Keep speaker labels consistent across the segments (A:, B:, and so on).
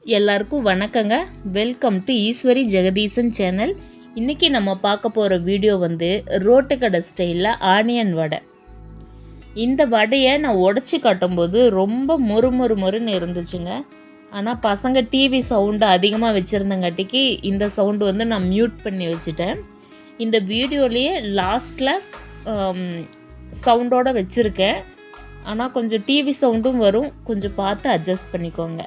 A: எல்லாருக்கும் வணக்கங்க. Welcome to Eswari Jagadeesan channel. இன்றைக்கி நம்ம பார்க்க போகிற வீடியோ ரோட்டு கடை ஸ்டைலில் ஆனியன் வடை. இந்த வடையை நான் உடச்சி காட்டும்போது ரொம்ப மொறுன்னு இருந்துச்சுங்க. ஆனால் பசங்க டிவி சவுண்டு அதிகமாக வச்சுருந்தங்காட்டிக்கு இந்த சவுண்டு நான் மியூட் பண்ணி வச்சுட்டேன். இந்த வீடியோலேயே லாஸ்ட்டில் சவுண்டோடு வச்சுருக்கேன். ஆனால் கொஞ்சம் டிவி சவுண்டும் வரும், கொஞ்சம் பார்த்து அட்ஜஸ்ட் பண்ணிக்கோங்க.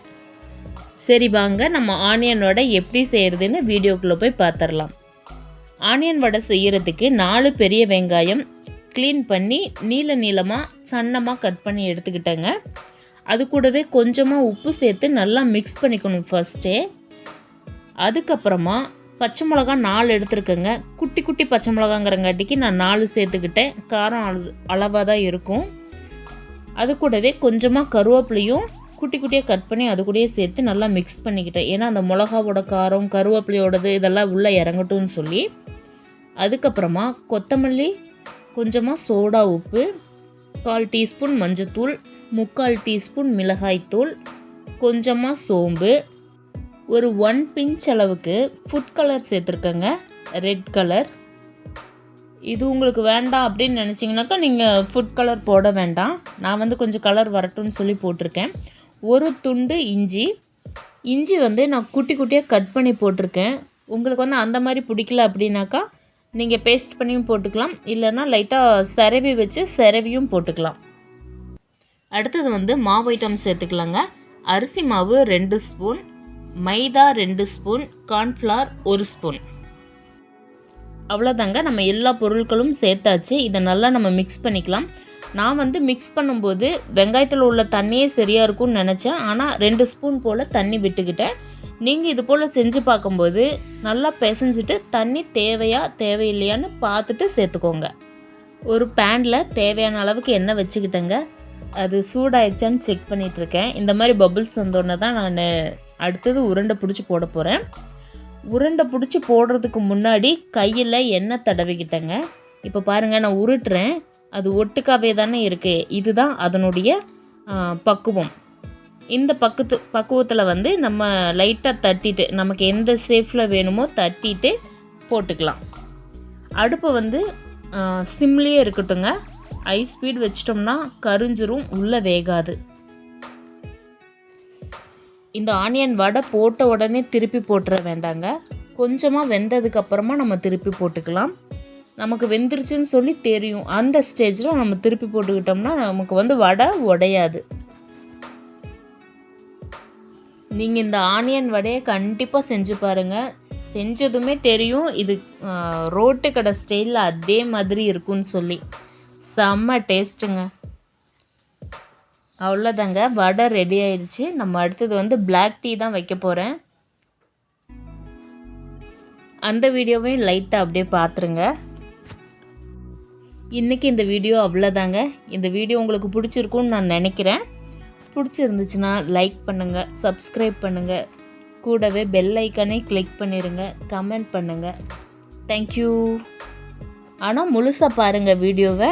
A: சரி வாங்க, நம்ம ஆனியன் வடை எப்படி செய்கிறதுன்னு வீடியோக்குள்ளே போய் பார்த்துடலாம். ஆனியன் வடை செய்கிறதுக்கு 4 பெரிய வெங்காயம் க்ளீன் பண்ணி நீளமாக சன்னமாக கட் பண்ணி எடுத்துக்கிட்டேங்க. அது கூடவே கொஞ்சமாக உப்பு சேர்த்து நல்லா மிக்ஸ் பண்ணிக்கணும் ஃபஸ்ட்டே. அதுக்கப்புறமா பச்சை மிளகா 4 எடுத்துருக்கேங்க. குட்டி பச்சை மிளகாங்கிறங்காட்டிக்கு நான் 4 சேர்த்துக்கிட்டேன். காரம் அளவாக தான் இருக்கும். அது கூடவே கொஞ்சமாக கருவேப்பிலையும் குட்டியாக கட் பண்ணி அது கூடயே சேர்த்து நல்லா மிக்ஸ் பண்ணிக்கிட்டேன். ஏன்னா அந்த மிளகாவோட காரம் கருவேப்பிலையோடது இதெல்லாம் உள்ளே இறங்கட்டும்னு சொல்லி. அதுக்கப்புறமா கொத்தமல்லி, கொஞ்சமாக சோடா உப்பு, 1/4 டீஸ்பூன் மஞ்சத்தூள், 3/4 டீஸ்பூன் மிளகாய்த்தூள், கொஞ்சமாக சோம்பு, ஒரு 1 பிஞ்ச் அளவுக்கு ஃபுட் கலர் சேர்த்துருக்கேங்க, ரெட் கலர். இது உங்களுக்கு வேண்டாம் அப்படின்னு நினச்சிங்கனாக்கா நீங்கள் ஃபுட் கலர் போட வேண்டாம். நான் கொஞ்சம் கலர் வரட்டும்னு சொல்லி போட்டிருக்கேன். ஒரு துண்டு இஞ்சி நான் குட்டியாக கட் பண்ணி போட்டிருக்கேன். உங்களுக்கு அந்த மாதிரி பிடிக்கல அப்படின்னாக்கா நீங்கள் பேஸ்ட் பண்ணியும் போட்டுக்கலாம், இல்லைன்னா லைட்டாக செரவி வச்சு செரவியும் போட்டுக்கலாம். அடுத்தது மாவு ஐட்டம் சேர்த்துக்கலாங்க. அரிசி மாவு 2 ஸ்பூன், மைதா 2 ஸ்பூன், கார்ன்ஃப்ளவர் 1 ஸ்பூன். அவ்வளோதாங்க, நம்ம எல்லா பொருட்களும் சேர்த்தாச்சு. இதை நல்லா நம்ம மிக்ஸ் பண்ணிக்கலாம். நான் மிக்ஸ் பண்ணும்போது வெங்காயத்தில் உள்ள தண்ணியே சரியாக இருக்கும்னு நினச்சேன். ஆனால் 2 ஸ்பூன் போல் தண்ணி விட்டுக்கிட்டேன். நீங்கள் இது போல் செஞ்சு பார்க்கும்போது நல்லா பிசைஞ்சிட்டு தண்ணி தேவையில்லையான்னு பார்த்துட்டு சேர்த்துக்கோங்க. ஒரு பேனில் தேவையான அளவுக்கு எண்ணெய் வச்சுக்கிட்டேங்க. அது சூடாயிடுச்சான்னு செக் பண்ணிகிட்ருக்கேன். இந்த மாதிரி பபுள்ஸ் வந்தோடனே தான் நான் அடுத்தது உருண்டை பிடிச்சி போட போகிறேன். உருண்டை பிடிச்சி போடுறதுக்கு முன்னாடி கையில் எண்ணெய் தடவிக்கிட்டேங்க. இப்போ பாருங்கள், நான் உருட்டுறேன். அது ஒட்டுக்காவே தானே இருக்குது. இதுதான் அதனுடைய பக்குவம். இந்த பக்குவத்தில் நம்ம லைட்டாக தட்டிட்டு நமக்கு எந்த ஷேஃபில் வேணுமோ தட்டிட்டு போட்டுக்கலாம். அடுப்பை சிம்லேயே இருக்கட்டுங்க. ஹை ஸ்பீட் வச்சிட்டோம்னா கரிஞ்சிரும், உள்ளே வேகாது. இந்த ஆனியன் வடை போட்ட உடனே திருப்பி போட்டுற வேண்டாங்க. கொஞ்சமாக வெந்ததுக்கப்புறமா நம்ம திருப்பி போட்டுக்கலாம். நமக்கு வெந்துருச்சுன்னு சொல்லி தெரியும். அந்த ஸ்டேஜில் நம்ம திருப்பி போட்டுக்கிட்டோம்னா நமக்கு வடை உடையாது. நீங்கள் இந்த ஆனியன் வடையை கண்டிப்பாக செஞ்சு பாருங்கள். செஞ்சதுமே தெரியும் இது ரோட்டு கடை ஸ்டைலில் அதே மாதிரி இருக்குன்னு சொல்லி. செம்ம டேஸ்ட்டுங்க. அவ்வளோதாங்க, வடை ரெடி ஆயிடுச்சு. நம்ம அடுத்தது பிளாக் டீ தான் வைக்க போகிறேன். அந்த வீடியோவையும் லைட்டாக அப்படியே பார்த்துருங்க. இன்றைக்கி இந்த வீடியோ அவ்வளோதாங்க. இந்த வீடியோ உங்களுக்கு பிடிச்சிருக்குன்னு நான் நினைக்கிறேன். பிடிச்சிருந்துச்சுன்னா லைக் பண்ணுங்கள், சப்ஸ்கிரைப் பண்ணுங்கள், கூடவே பெல் ஐக்கானே கிளிக் பண்ணிடுங்க, கமெண்ட் பண்ணுங்கள். தேங்க்யூ. ஆனால் முழுசாக பாருங்கள் வீடியோவை.